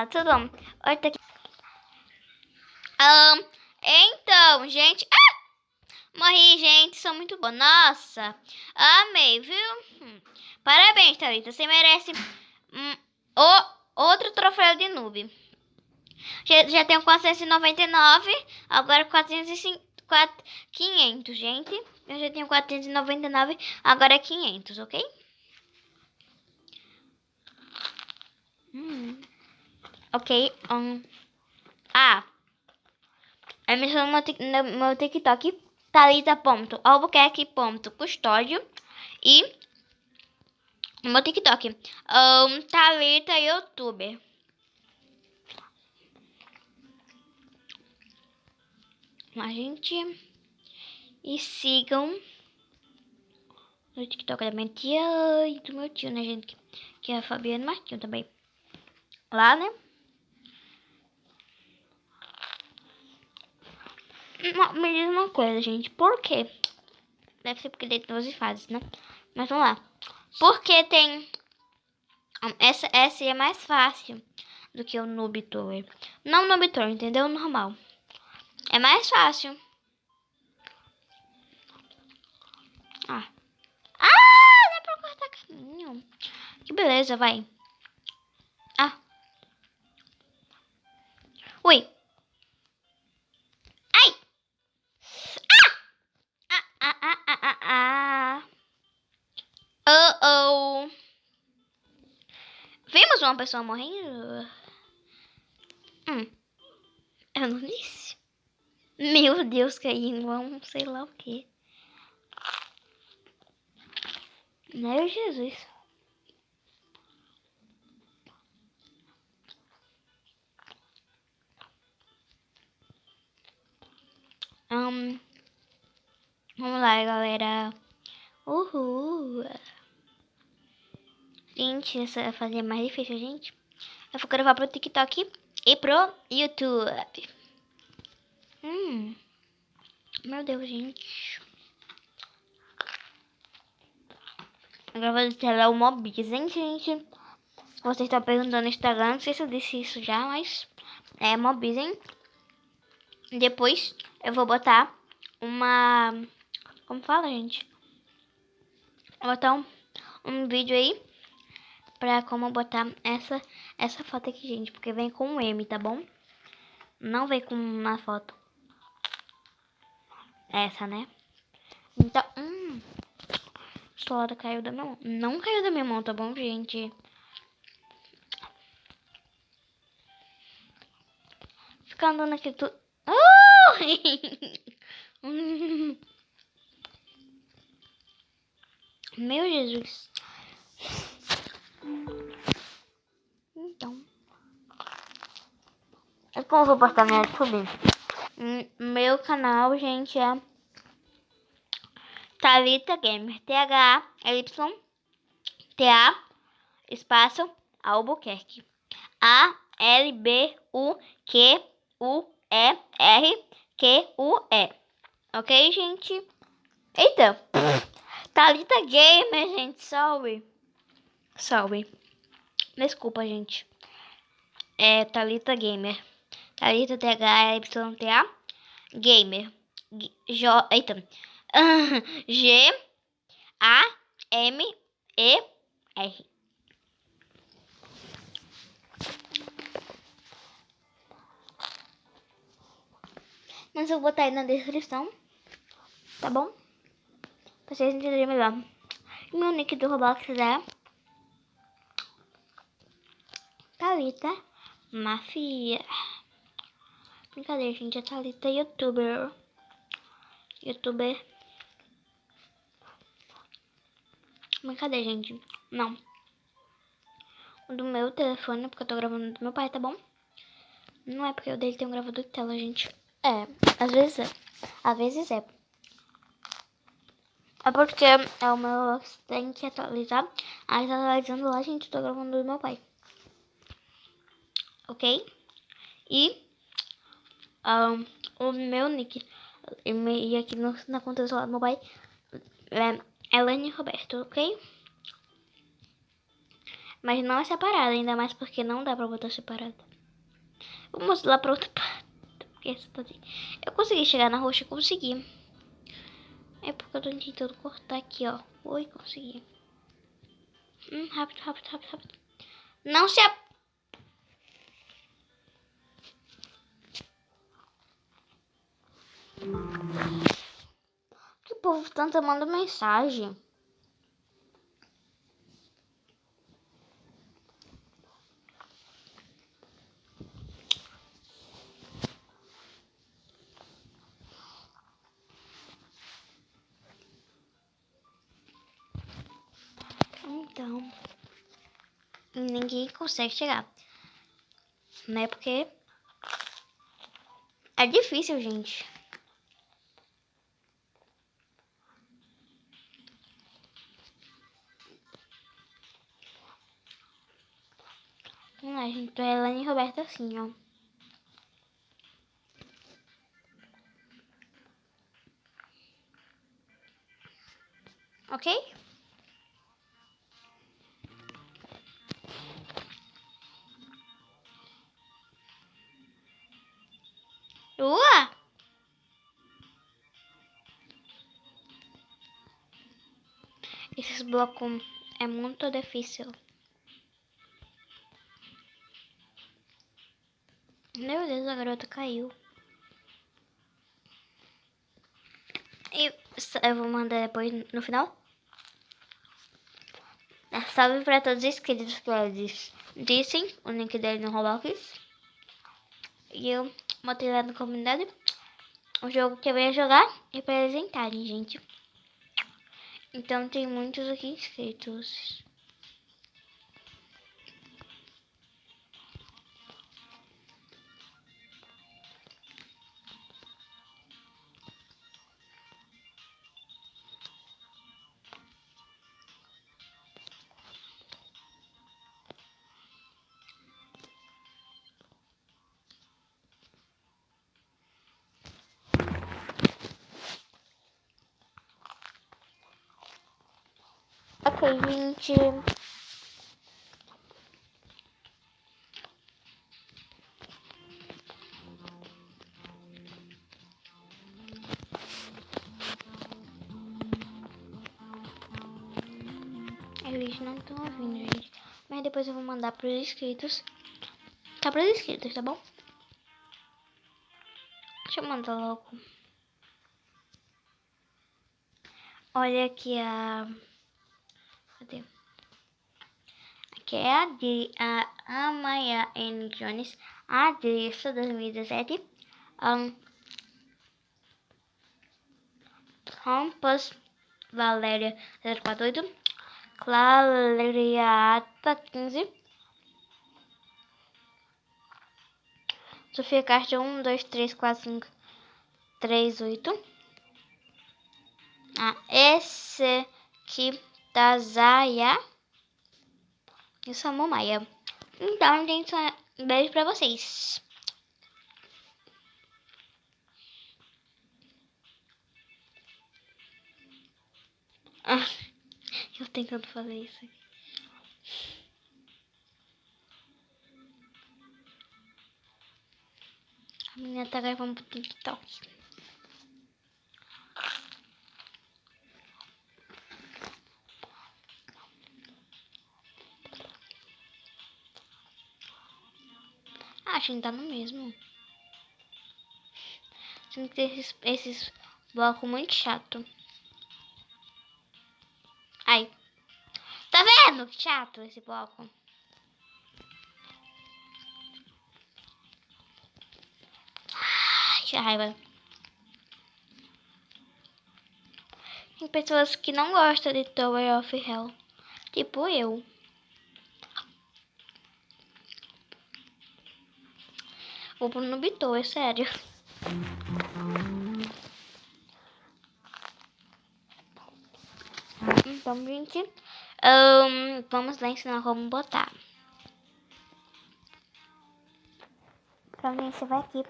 Tudo bom? Oi, tá aqui. Então, gente. Morri, gente. Sou muito boa. Nossa, amei, viu? Parabéns, Thalita. Você merece outro troféu de noob. Já tenho 499, agora 500, gente. Eu já tenho 499, agora é 500, ok? Ok. Eu me chamo no meu TikTok, thalita.albuquerque.custódio e no meu TikTok, Thalita Youtuber. A gente e sigam no TikTok da minha tia e do meu tio, né, gente? Que é a Fabiana Marquinhos também. Lá, né? Me diz uma coisa, gente. Por quê? Deve ser porque tem 12 fases, né? Mas vamos lá. Porque tem... Essa é mais fácil do que o Noob Tour. Não Noob Tour, entendeu? Normal. É mais fácil. Dá pra cortar caminho. Que beleza, vai. Ui. Ai. Oh. Vimos uma pessoa morrendo? Eu não disse. Meu Deus, caindo um sei lá o que. Meu Jesus. Vamos lá, galera. Uhul. Gente, essa fase é mais difícil, gente. Eu vou gravar pro TikTok e pro YouTube. Meu Deus, gente. Eu gravando de tela é o Mobis, hein, gente? Vocês estão perguntando no Instagram, não sei se eu disse isso já, mas é Mobis, hein? Depois eu vou botar uma... Como fala, gente? Vou botar um vídeo aí pra como botar essa foto aqui, gente. Porque vem com um M, tá bom? Não vem com uma foto. Essa, né? Então, Solada caiu da minha mão. Não caiu da minha mão, tá bom, gente? Ficar andando aqui tudo... Meu Jesus. Então. É como eu vou postar no YouTube? Meu canal, gente, é Thalita Gamer. THYTA espaço Albuquerque. ALBUQUERQUE. Ok, gente? Eita. Thalita Gamer, gente. Salve. Desculpa, gente. É Thalita Gamer. Thalita THYTA Gamer. Eita. GAMER. Mas eu vou botar aí na descrição, tá bom? Pra vocês entenderem melhor. Meu nick do Roblox é Thalita Mafia. Brincadeira, gente. É Thalita Youtuber. Brincadeira, gente. Não. O do meu telefone, porque eu tô gravando do meu pai, tá bom? Não é porque o dele tem um gravador de tela, gente. Às vezes é. Às vezes é. É porque é o meu tem que atualizar. Aí tá atualizando lá, gente. Tô gravando do meu pai. Ok? E o meu nick e aqui na conta do celular do meu pai é Elaine Roberto, ok? Mas não é separada, ainda mais porque não dá pra botar separada. Vamos lá pra outra parte. Porque essa tá assim. Eu consegui chegar na roxa, consegui. É porque eu tô tentando cortar aqui, ó. Oi, consegui. Rápido, rápido, rápido, rápido. Não se... Que povo tanto manda mensagem. Então, ninguém consegue chegar. Né? Porque é difícil, gente. A gente tá Elaine e Roberta assim, ó. Ok? Lua! Esses blocos é muito difícil. Meu Deus, a garota caiu. E eu vou mandar depois no final. Salve pra todos os inscritos que eles dissem o link dele no Roblox. E eu botei lá na comunidade o jogo que eu ia jogar e pra eles entrarem, gente. Então tem muitos aqui inscritos. Ok, gente. Eles não estão ouvindo, gente. Mas depois eu vou mandar pros inscritos. Tá pros inscritos, tá bom? Deixa eu mandar logo. Olha aqui a... Cadê? Aqui é a Amaya N. Jones. A Adrissa, 2017. Campos Valéria 048. Clariata 15. Sofia Castro 1, 2, 3, 4, 5, 3, 8. Esse Kitazaya e o Samu Maia. Então, gente, um beijo pra vocês. Eu tentando fazer isso aqui. A menina tá gravando pro TikTok. A gente tá no mesmo. Tem que ter esses blocos muito chato. Ai. Tá vendo? Que chato esse bloco. Ai, que raiva. Tem pessoas que não gostam de Tower of Hell. Tipo eu. Vou pro Nubito, é sério. Então, gente, vamos lá ensinar como botar. Então, gente, você vai aqui.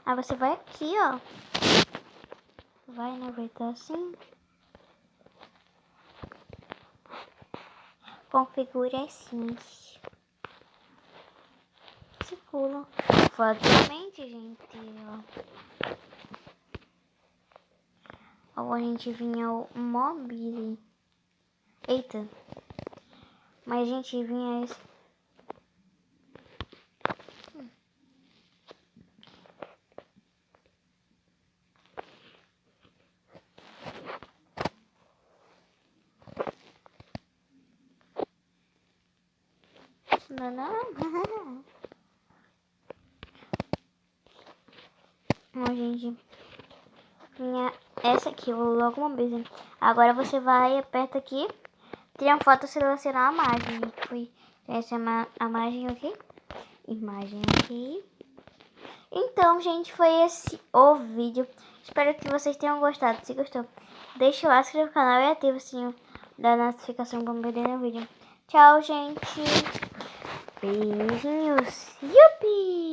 Aí você vai aqui, ó. Vai na verdade assim. Configurações. se pulam. Fatalmente, gente, ó. A gente vinha o Mobile. Eita. Mas a gente vinha esse. Não. Bom, gente, vinha essa aqui, o logo Mobile. Agora você vai, aperta aqui, tira uma foto, selecionar a imagem. Foi essa a imagem aqui. Imagem aqui. Então, gente, foi esse o vídeo. Espero que vocês tenham gostado. Se gostou, deixa o like, se inscreva no canal e ativa o sininho da notificação para não perder o vídeo. Tchau, gente. Beijinhos. Yupi!